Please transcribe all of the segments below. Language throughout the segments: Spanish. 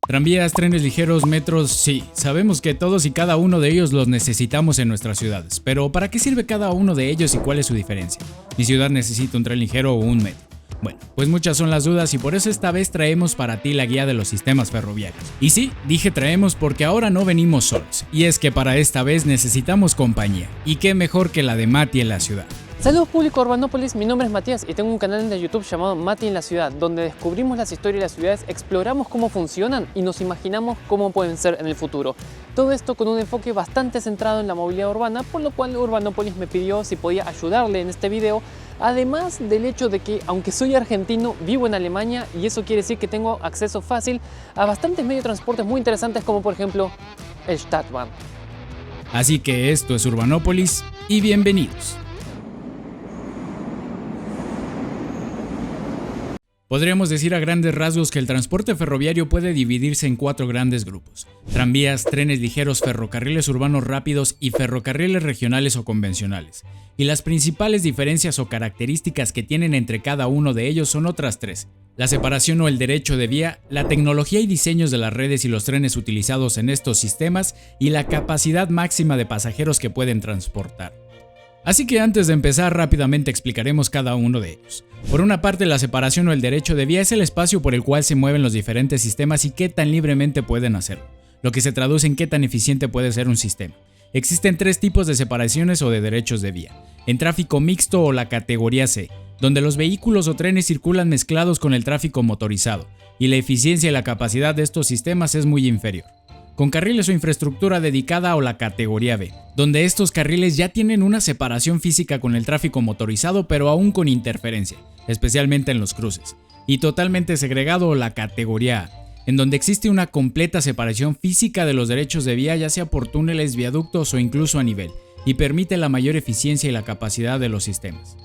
Tranvías, trenes ligeros, metros, sí, sabemos que todos y cada uno de ellos los necesitamos en nuestras ciudades, pero ¿para qué sirve cada uno de ellos y cuál es su diferencia? ¿Mi ciudad necesita un tren ligero o un metro? Bueno, pues muchas son las dudas y por eso esta vez traemos para ti la guía de los sistemas ferroviarios. Y sí, dije traemos porque ahora no venimos solos, y es que para esta vez necesitamos compañía, y qué mejor que la de Mati en la ciudad. Saludos público Urbanópolis, mi nombre es Matías y tengo un canal de YouTube llamado Mati en la ciudad, donde descubrimos las historias de las ciudades, exploramos cómo funcionan y nos imaginamos cómo pueden ser en el futuro. Todo esto con un enfoque bastante centrado en la movilidad urbana, por lo cual Urbanópolis me pidió si podía ayudarle en este video, además del hecho de que, aunque soy argentino, vivo en Alemania y eso quiere decir que tengo acceso fácil a bastantes medios de transporte muy interesantes como por ejemplo el Stadtbahn. Así que esto es Urbanópolis y bienvenidos. Podríamos decir a grandes rasgos que el transporte ferroviario puede dividirse en 4 grandes grupos: tranvías, trenes ligeros, ferrocarriles urbanos rápidos y ferrocarriles regionales o convencionales. Y las principales diferencias o características que tienen entre cada uno de ellos son otras 3: la separación o el derecho de vía, la tecnología y diseños de las redes y los trenes utilizados en estos sistemas y la capacidad máxima de pasajeros que pueden transportar. Así que antes de empezar rápidamente explicaremos cada uno de ellos. Por una parte, la separación o el derecho de vía es el espacio por el cual se mueven los diferentes sistemas y qué tan libremente pueden hacerlo, lo que se traduce en qué tan eficiente puede ser un sistema. Existen 3 tipos de separaciones o de derechos de vía: en tráfico mixto o la categoría C, donde los vehículos o trenes circulan mezclados con el tráfico motorizado, y la eficiencia y la capacidad de estos sistemas es muy inferior. Con carriles o infraestructura dedicada o la categoría B, donde estos carriles ya tienen una separación física con el tráfico motorizado pero aún con interferencia, especialmente en los cruces, y totalmente segregado o la categoría A, en donde existe una completa separación física de los derechos de vía, ya sea por túneles, viaductos o incluso a nivel, y permite la mayor eficiencia y la capacidad de los sistemas.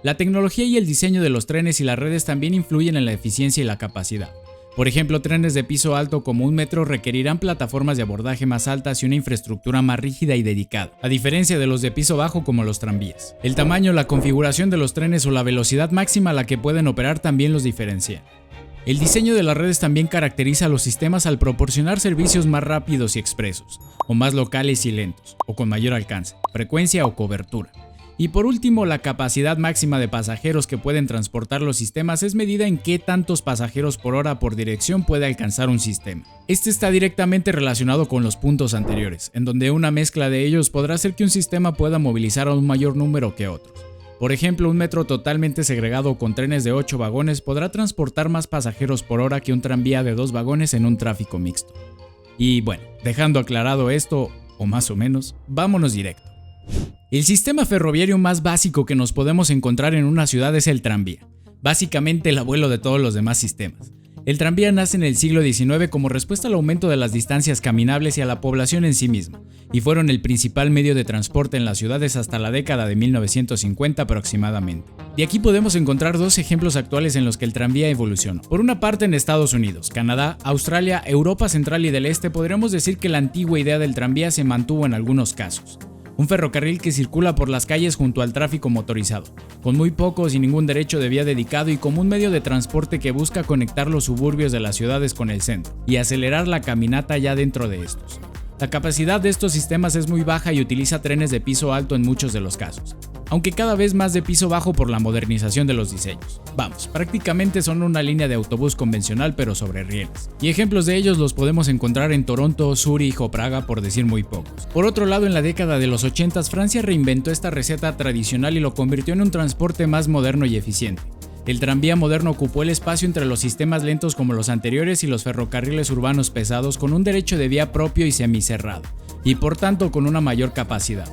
La tecnología y el diseño de los trenes y las redes también influyen en la eficiencia y la capacidad. Por ejemplo, trenes de piso alto como un metro requerirán plataformas de abordaje más altas y una infraestructura más rígida y dedicada, a diferencia de los de piso bajo como los tranvías. El tamaño, la configuración de los trenes o la velocidad máxima a la que pueden operar también los diferencian. El diseño de las redes también caracteriza a los sistemas al proporcionar servicios más rápidos y expresos, o más locales y lentos, o con mayor alcance, frecuencia o cobertura. Y por último, la capacidad máxima de pasajeros que pueden transportar los sistemas es medida en qué tantos pasajeros por hora por dirección puede alcanzar un sistema. Este está directamente relacionado con los puntos anteriores, en donde una mezcla de ellos podrá hacer que un sistema pueda movilizar a un mayor número que otros. Por ejemplo, un metro totalmente segregado con trenes de 8 vagones podrá transportar más pasajeros por hora que un tranvía de 2 vagones en un tráfico mixto. Y bueno, dejando aclarado esto, o más o menos, vámonos directo. El sistema ferroviario más básico que nos podemos encontrar en una ciudad es el tranvía, básicamente el abuelo de todos los demás sistemas. El tranvía nace en el siglo XIX como respuesta al aumento de las distancias caminables y a la población en sí misma, y fueron el principal medio de transporte en las ciudades hasta la década de 1950 aproximadamente. De aquí podemos encontrar 2 ejemplos actuales en los que el tranvía evolucionó. Por una parte, en Estados Unidos, Canadá, Australia, Europa Central y del Este, podríamos decir que la antigua idea del tranvía se mantuvo en algunos casos. Un ferrocarril que circula por las calles junto al tráfico motorizado, con muy poco o sin ningún derecho de vía dedicado y como un medio de transporte que busca conectar los suburbios de las ciudades con el centro y acelerar la caminata ya dentro de estos. La capacidad de estos sistemas es muy baja y utiliza trenes de piso alto en muchos de los casos, aunque cada vez más de piso bajo por la modernización de los diseños. Vamos, prácticamente son una línea de autobús convencional pero sobre rieles. Y ejemplos de ellos los podemos encontrar en Toronto, Zúrich o Praga, por decir muy pocos. Por otro lado, en la década de los 80, Francia reinventó esta receta tradicional y lo convirtió en un transporte más moderno y eficiente. El tranvía moderno ocupó el espacio entre los sistemas lentos como los anteriores y los ferrocarriles urbanos pesados con un derecho de vía propio y semicerrado, y por tanto con una mayor capacidad.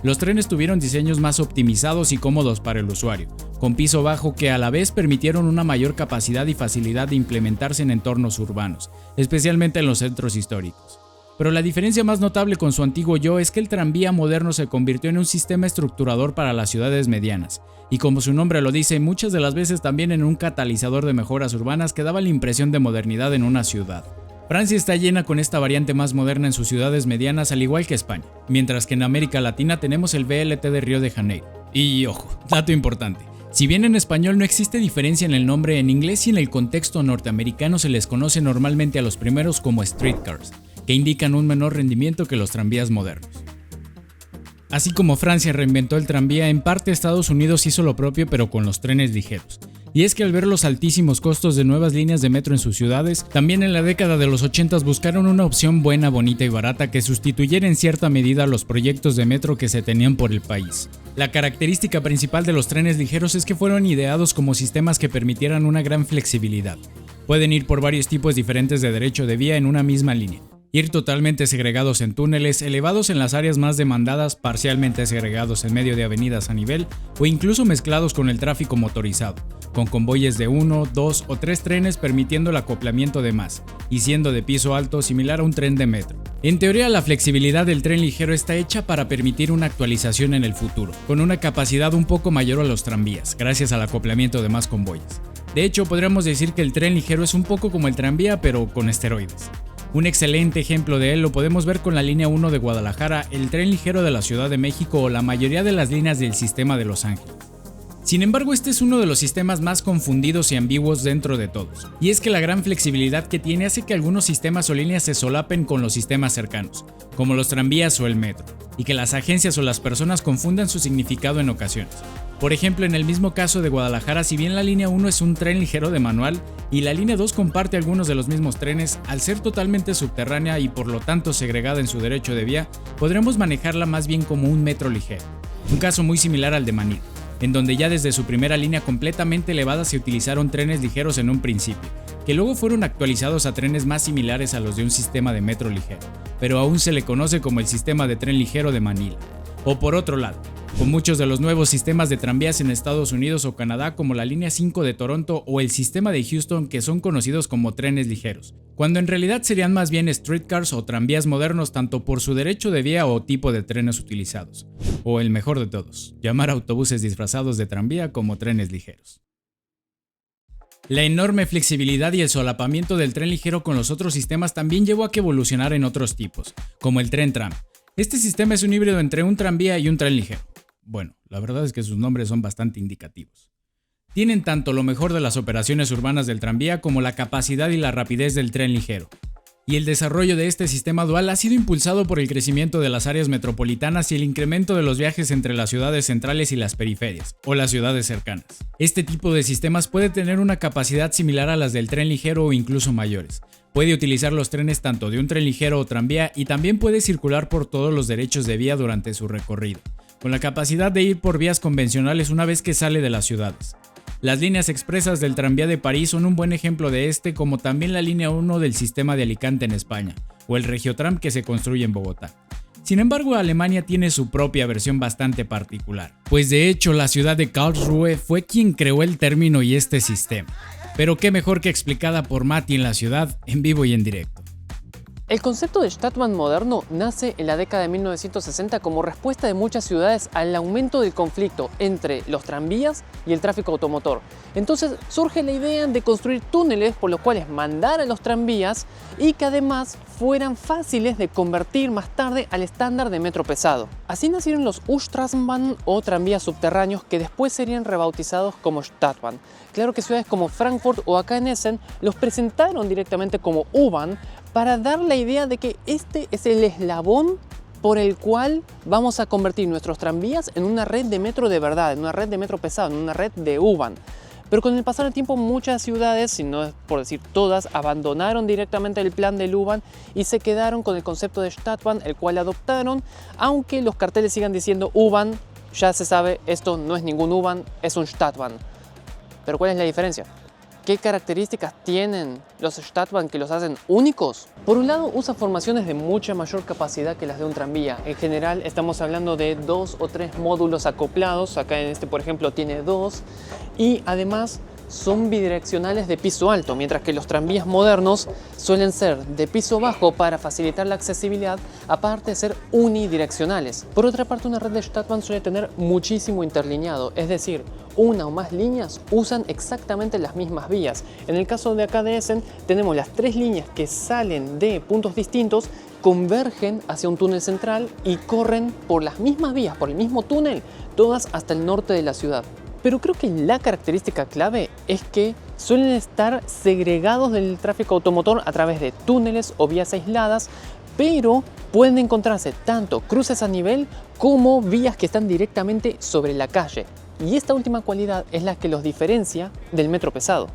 Los trenes tuvieron diseños más optimizados y cómodos para el usuario, con piso bajo que a la vez permitieron una mayor capacidad y facilidad de implementarse en entornos urbanos, especialmente en los centros históricos. Pero la diferencia más notable con su antiguo yo es que el tranvía moderno se convirtió en un sistema estructurador para las ciudades medianas, y como su nombre lo dice, muchas de las veces también en un catalizador de mejoras urbanas que daba la impresión de modernidad en una ciudad. Francia está llena con esta variante más moderna en sus ciudades medianas, al igual que España, mientras que en América Latina tenemos el VLT de Río de Janeiro. Y ojo, dato importante, Si bien en español no existe diferencia en el nombre, en inglés y en el contexto norteamericano se les conoce normalmente a los primeros como streetcars, que indican un menor rendimiento que los tranvías modernos. Así como Francia reinventó el tranvía, en parte Estados Unidos hizo lo propio pero con los trenes ligeros. Y es que al ver los altísimos costos de nuevas líneas de metro en sus ciudades, también en la década de los 80 buscaron una opción buena, bonita y barata que sustituyera en cierta medida los proyectos de metro que se tenían por el país. La característica principal de los trenes ligeros es que fueron ideados como sistemas que permitieran una gran flexibilidad. Pueden ir por varios tipos diferentes de derecho de vía en una misma línea. Ir totalmente segregados en túneles, elevados en las áreas más demandadas, parcialmente segregados en medio de avenidas a nivel o incluso mezclados con el tráfico motorizado, con convoyes de 1, 2 o 3 trenes permitiendo el acoplamiento de más, y siendo de piso alto similar a un tren de metro. En teoría, la flexibilidad del tren ligero está hecha para permitir una actualización en el futuro, con una capacidad un poco mayor a los tranvías, gracias al acoplamiento de más convoyes. De hecho, podríamos decir que el tren ligero es un poco como el tranvía, pero con esteroides. Un excelente ejemplo de él lo podemos ver con la línea 1 de Guadalajara, el tren ligero de la Ciudad de México o la mayoría de las líneas del sistema de Los Ángeles. Sin embargo, este es uno de los sistemas más confundidos y ambiguos dentro de todos, y es que la gran flexibilidad que tiene hace que algunos sistemas o líneas se solapen con los sistemas cercanos, como los tranvías o el metro, y que las agencias o las personas confundan su significado en ocasiones. Por ejemplo, en el mismo caso de Guadalajara, si bien la línea 1 es un tren ligero de manual y la línea 2 comparte algunos de los mismos trenes, al ser totalmente subterránea y por lo tanto segregada en su derecho de vía, podremos manejarla más bien como un metro ligero. Un caso muy similar al de Manila, en donde ya desde su primera línea completamente elevada se utilizaron trenes ligeros en un principio, que luego fueron actualizados a trenes más similares a los de un sistema de metro ligero, pero aún se le conoce como el sistema de tren ligero de Manila. O por otro lado, con muchos de los nuevos sistemas de tranvías en Estados Unidos o Canadá como la línea 5 de Toronto o el sistema de Houston, que son conocidos como trenes ligeros, cuando en realidad serían más bien streetcars o tranvías modernos tanto por su derecho de vía o tipo de trenes utilizados. O el mejor de todos, llamar a autobuses disfrazados de tranvía como trenes ligeros. La enorme flexibilidad y el solapamiento del tren ligero con los otros sistemas también llevó a que evolucionara en otros tipos, como el tren tram. Este sistema es un híbrido entre un tranvía y un tren ligero. Bueno, la verdad es que sus nombres son bastante indicativos. Tienen tanto lo mejor de las operaciones urbanas del tranvía como la capacidad y la rapidez del tren ligero. Y el desarrollo de este sistema dual ha sido impulsado por el crecimiento de las áreas metropolitanas y el incremento de los viajes entre las ciudades centrales y las periferias, o las ciudades cercanas. Este tipo de sistemas puede tener una capacidad similar a las del tren ligero o incluso mayores. Puede utilizar los trenes tanto de un tren ligero o tranvía y también puede circular por todos los derechos de vía durante su recorrido, con la capacidad de ir por vías convencionales una vez que sale de las ciudades. Las líneas expresas del tranvía de París son un buen ejemplo de este, como también la línea 1 del sistema de Alicante en España, o el Regiotram que se construye en Bogotá. Sin embargo, Alemania tiene su propia versión bastante particular, pues de hecho la ciudad de Karlsruhe fue quien creó el término y este sistema. Pero qué mejor que explicada por Mati en la ciudad, en vivo y en directo. El concepto de Stadtbahn moderno nace en la década de 1960 como respuesta de muchas ciudades al aumento del conflicto entre los tranvías y el tráfico automotor. Entonces surge la idea de construir túneles por los cuales mandar a los tranvías y que además fueran fáciles de convertir más tarde al estándar de metro pesado. Así nacieron los U-Straßenbahn o tranvías subterráneos que después serían rebautizados como Stadtbahn. Claro que ciudades como Frankfurt o acá en Essen los presentaron directamente como U-Bahn para dar la idea de que este es el eslabón por el cual vamos a convertir nuestros tranvías en una red de metro de verdad, en una red de metro pesado, en una red de U-Bahn. Pero con el pasar del tiempo muchas ciudades, si no es por decir todas, abandonaron directamente el plan del U-Bahn y se quedaron con el concepto de Stadtbahn, el cual adoptaron, aunque los carteles sigan diciendo U-Bahn, ya se sabe, esto no es ningún U-Bahn, es un Stadtbahn. Pero ¿cuál es la diferencia? ¿Qué características tienen los Stadtbahn que los hacen únicos? Por un lado, usa formaciones de mucha mayor capacidad que las de un tranvía. En general, estamos hablando de 2 o 3 módulos acoplados. Acá en este, por ejemplo, tiene 2. Y además, son bidireccionales de piso alto, mientras que los tranvías modernos suelen ser de piso bajo para facilitar la accesibilidad, aparte de ser unidireccionales. Por otra parte, una red de Stadtbahn suele tener muchísimo interlineado, es decir, una o más líneas usan exactamente las mismas vías. En el caso de acá de Essen, tenemos las 3 líneas que salen de puntos distintos, convergen hacia un túnel central y corren por las mismas vías, por el mismo túnel, todas hasta el norte de la ciudad. Pero creo que la característica clave es que suelen estar segregados del tráfico automotor a través de túneles o vías aisladas, pero pueden encontrarse tanto cruces a nivel como vías que están directamente sobre la calle. Y esta última cualidad es la que los diferencia del metro pesado.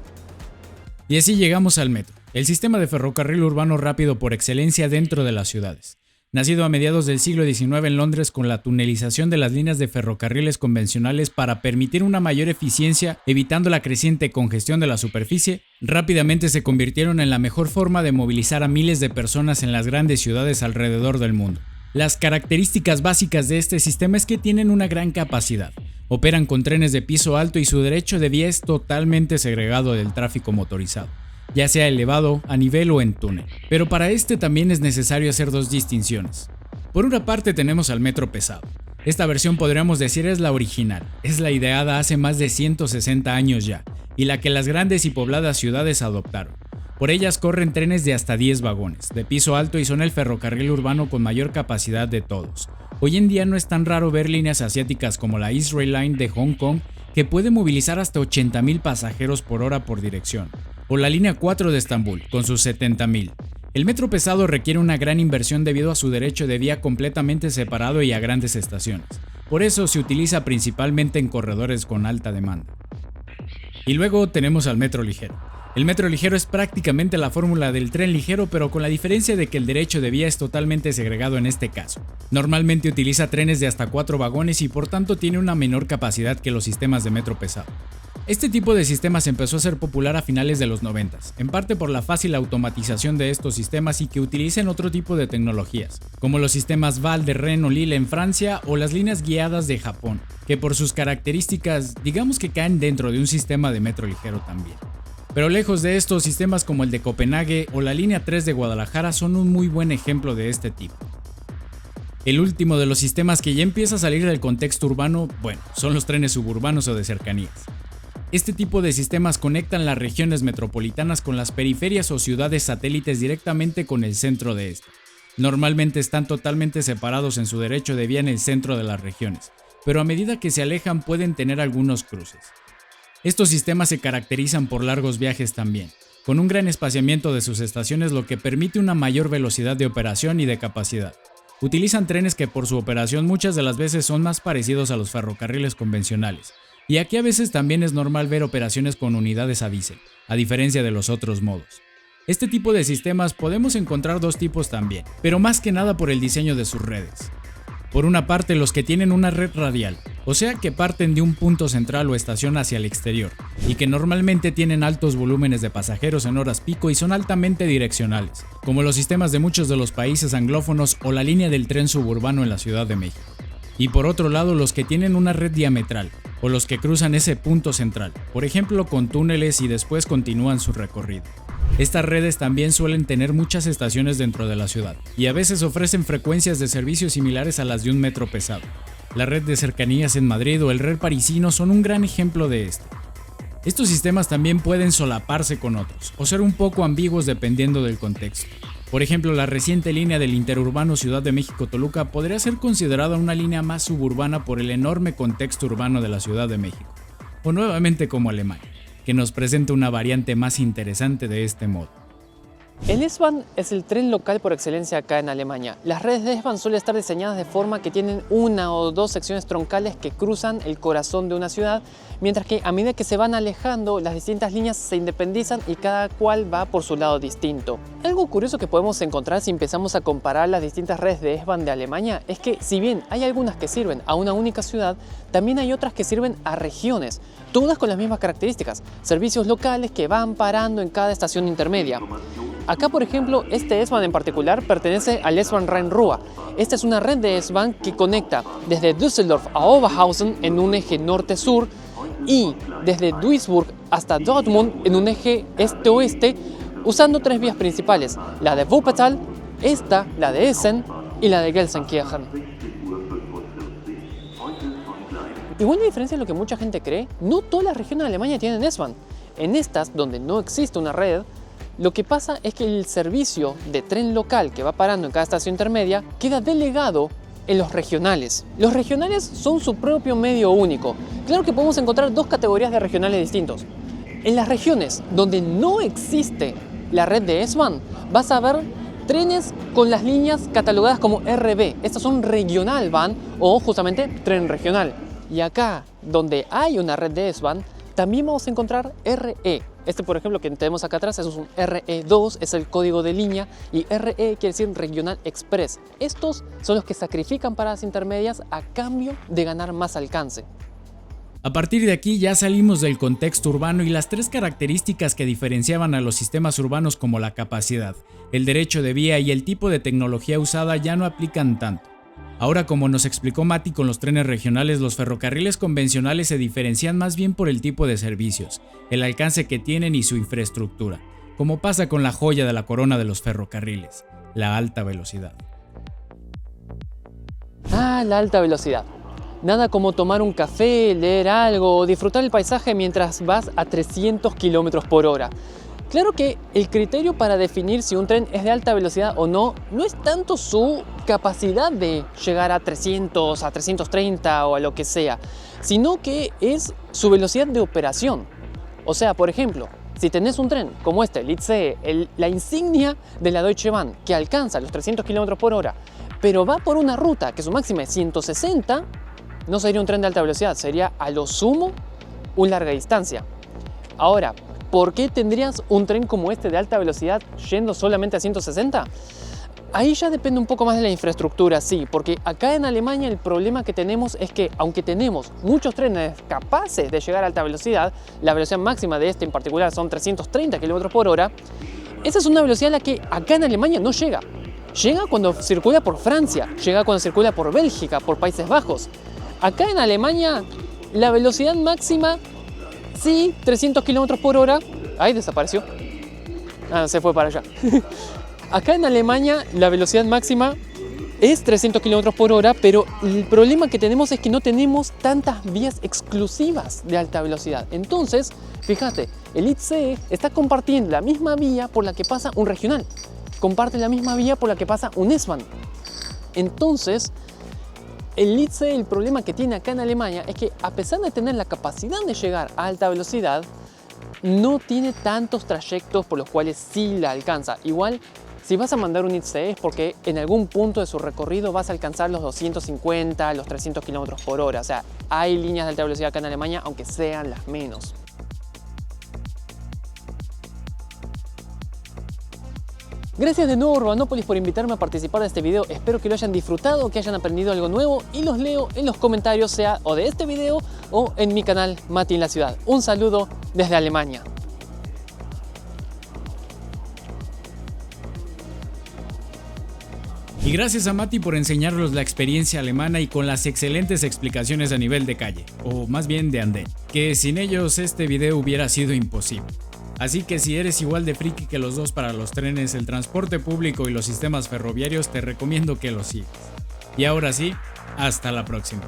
Y así llegamos al metro, el sistema de ferrocarril urbano rápido por excelencia dentro de las ciudades. Nacido a mediados del siglo XIX en Londres con la tunelización de las líneas de ferrocarriles convencionales para permitir una mayor eficiencia, evitando la creciente congestión de la superficie, rápidamente se convirtieron en la mejor forma de movilizar a miles de personas en las grandes ciudades alrededor del mundo. Las características básicas de este sistema es que tienen una gran capacidad. Operan con trenes de piso alto y su derecho de vía es totalmente segregado del tráfico motorizado, ya sea elevado, a nivel o en túnel. Pero para este también es necesario hacer dos distinciones. Por una parte tenemos al metro pesado. Esta versión podríamos decir es la original, es la ideada hace más de 160 años ya, y la que las grandes y pobladas ciudades adoptaron. Por ellas corren trenes de hasta 10 vagones, de piso alto y son el ferrocarril urbano con mayor capacidad de todos. Hoy en día no es tan raro ver líneas asiáticas como la East Rail Line de Hong Kong, que puede movilizar hasta 80.000 pasajeros por hora por dirección, o la línea 4 de Estambul, con sus 70.000. El metro pesado requiere una gran inversión debido a su derecho de vía completamente separado y a grandes estaciones. Por eso se utiliza principalmente en corredores con alta demanda. Y luego tenemos al metro ligero. El metro ligero es prácticamente la fórmula del tren ligero, pero con la diferencia de que el derecho de vía es totalmente segregado en este caso. Normalmente utiliza trenes de hasta 4 vagones y por tanto tiene una menor capacidad que los sistemas de metro pesado. Este tipo de sistemas empezó a ser popular a finales de los 90, en parte por la fácil automatización de estos sistemas y que utilicen otro tipo de tecnologías, como los sistemas VAL de Rennes o Lille en Francia o las líneas guiadas de Japón, que por sus características digamos que caen dentro de un sistema de metro ligero también. Pero lejos de estos, sistemas como el de Copenhague o la línea 3 de Guadalajara son un muy buen ejemplo de este tipo. El último de los sistemas que ya empieza a salir del contexto urbano, son los trenes suburbanos o de cercanías. Este tipo de sistemas conectan las regiones metropolitanas con las periferias o ciudades satélites directamente con el centro de este. Normalmente están totalmente separados en su derecho de vía en el centro de las regiones, pero a medida que se alejan pueden tener algunos cruces. Estos sistemas se caracterizan por largos viajes también, con un gran espaciamiento de sus estaciones, lo que permite una mayor velocidad de operación y de capacidad. Utilizan trenes que por su operación muchas de las veces son más parecidos a los ferrocarriles convencionales, y aquí a veces también es normal ver operaciones con unidades a diésel, a diferencia de los otros modos. Este tipo de sistemas podemos encontrar dos tipos también, pero más que nada por el diseño de sus redes. Por una parte, los que tienen una red radial, o sea que parten de un punto central o estación hacia el exterior, y que normalmente tienen altos volúmenes de pasajeros en horas pico y son altamente direccionales, como los sistemas de muchos de los países anglófonos o la línea del tren suburbano en la Ciudad de México. Y por otro lado, los que tienen una red diametral, o los que cruzan ese punto central, por ejemplo con túneles y después continúan su recorrido. Estas redes también suelen tener muchas estaciones dentro de la ciudad, y a veces ofrecen frecuencias de servicios similares a las de un metro pesado. La red de cercanías en Madrid o el red parisino son un gran ejemplo de esto. Estos sistemas también pueden solaparse con otros, o ser un poco ambiguos dependiendo del contexto. Por ejemplo, la reciente línea del interurbano Ciudad de México-Toluca podría ser considerada una línea más suburbana por el enorme contexto urbano de la Ciudad de México, o nuevamente como Alemania, que nos presenta una variante más interesante de este modo. El S-Bahn es el tren local por excelencia acá en Alemania. Las redes de S-Bahn suelen estar diseñadas de forma que tienen una o dos secciones troncales que cruzan el corazón de una ciudad, mientras que a medida que se van alejando, las distintas líneas se independizan y cada cual va por su lado distinto. Algo curioso que podemos encontrar si empezamos a comparar las distintas redes de S-Bahn de Alemania es que si bien hay algunas que sirven a una única ciudad, también hay otras que sirven a regiones, todas con las mismas características, servicios locales que van parando en cada estación intermedia. Acá, por ejemplo, este S-Bahn en particular pertenece al S-Bahn Rhein-Ruhr. Esta es una red de S-Bahn que conecta desde Düsseldorf a Oberhausen en un eje norte-sur y desde Duisburg hasta Dortmund en un eje este-oeste, usando tres vías principales, la de Wuppertal, esta, la de Essen y la de Gelsenkirchen. Igual a diferencia de lo que mucha gente cree, no todas las regiones de Alemania tienen S-Bahn. En estas, donde no existe una red, lo que pasa es que el servicio de tren local que va parando en cada estación intermedia queda delegado en los regionales. Los regionales son su propio medio único. Claro que podemos encontrar dos categorías de regionales distintos. En las regiones donde no existe la red de S-Bahn, vas a ver trenes con las líneas catalogadas como RB. Estas son Regional Bahn o justamente tren regional. Y acá, donde hay una red de S-Bahn, también vamos a encontrar RE. Este, por ejemplo, que tenemos acá atrás, eso es un RE2, es el código de línea, y RE quiere decir Regional Express. Estos son los que sacrifican paradas intermedias a cambio de ganar más alcance. A partir de aquí ya salimos del contexto urbano y las tres características que diferenciaban a los sistemas urbanos como la capacidad, el derecho de vía y el tipo de tecnología usada ya no aplican tanto. Ahora, como nos explicó Mati con los trenes regionales, los ferrocarriles convencionales se diferencian más bien por el tipo de servicios, el alcance que tienen y su infraestructura, como pasa con la joya de la corona de los ferrocarriles, la alta velocidad. La alta velocidad. Nada como tomar un café, leer algo o disfrutar el paisaje mientras vas a 300 km por hora. Claro que el criterio para definir si un tren es de alta velocidad o no es tanto su capacidad de llegar a 300, a 330 o a lo que sea, sino que es su velocidad de operación. O sea, por ejemplo, si tenés un tren como este, el ICE, la insignia de la Deutsche Bahn, que alcanza los 300 km por hora, pero va por una ruta que su máxima es 160, no sería un tren de alta velocidad, sería a lo sumo un larga distancia. Ahora, ¿por qué tendrías un tren como este de alta velocidad yendo solamente a 160? Ahí ya depende un poco más de la infraestructura, sí, porque acá en Alemania el problema que tenemos es que aunque tenemos muchos trenes capaces de llegar a alta velocidad, la velocidad máxima de este en particular son 330 km por hora, esa es una velocidad a la que acá en Alemania no llega. Llega cuando circula por Francia, llega cuando circula por Bélgica, por Países Bajos. Acá en Alemania la velocidad máxima, sí, 300 km por hora. Ahí desapareció. Se fue para allá. Acá en Alemania la velocidad máxima es 300 km por hora, pero el problema que tenemos es que no tenemos tantas vías exclusivas de alta velocidad. Entonces, fíjate, el ICE está compartiendo la misma vía por la que pasa un regional. Comparte la misma vía por la que pasa un S-Bahn. Entonces, el ICE, el problema que tiene acá en Alemania es que a pesar de tener la capacidad de llegar a alta velocidad, no tiene tantos trayectos por los cuales sí la alcanza. Igual, si vas a mandar un ICE es porque en algún punto de su recorrido vas a alcanzar los 250, los 300 km por hora. O sea, hay líneas de alta velocidad acá en Alemania, aunque sean las menos. Gracias de nuevo Urbanopolis por invitarme a participar de este video, espero que lo hayan disfrutado, que hayan aprendido algo nuevo y los leo en los comentarios, sea o de este video o en mi canal Mati en la Ciudad. Un saludo desde Alemania. Y gracias a Mati por enseñarnos la experiencia alemana y con las excelentes explicaciones a nivel de calle, o más bien de andén, que sin ellos este video hubiera sido imposible. Así que si eres igual de friki que los dos para los trenes, el transporte público y los sistemas ferroviarios, te recomiendo que los sigas. Y ahora sí, hasta la próxima.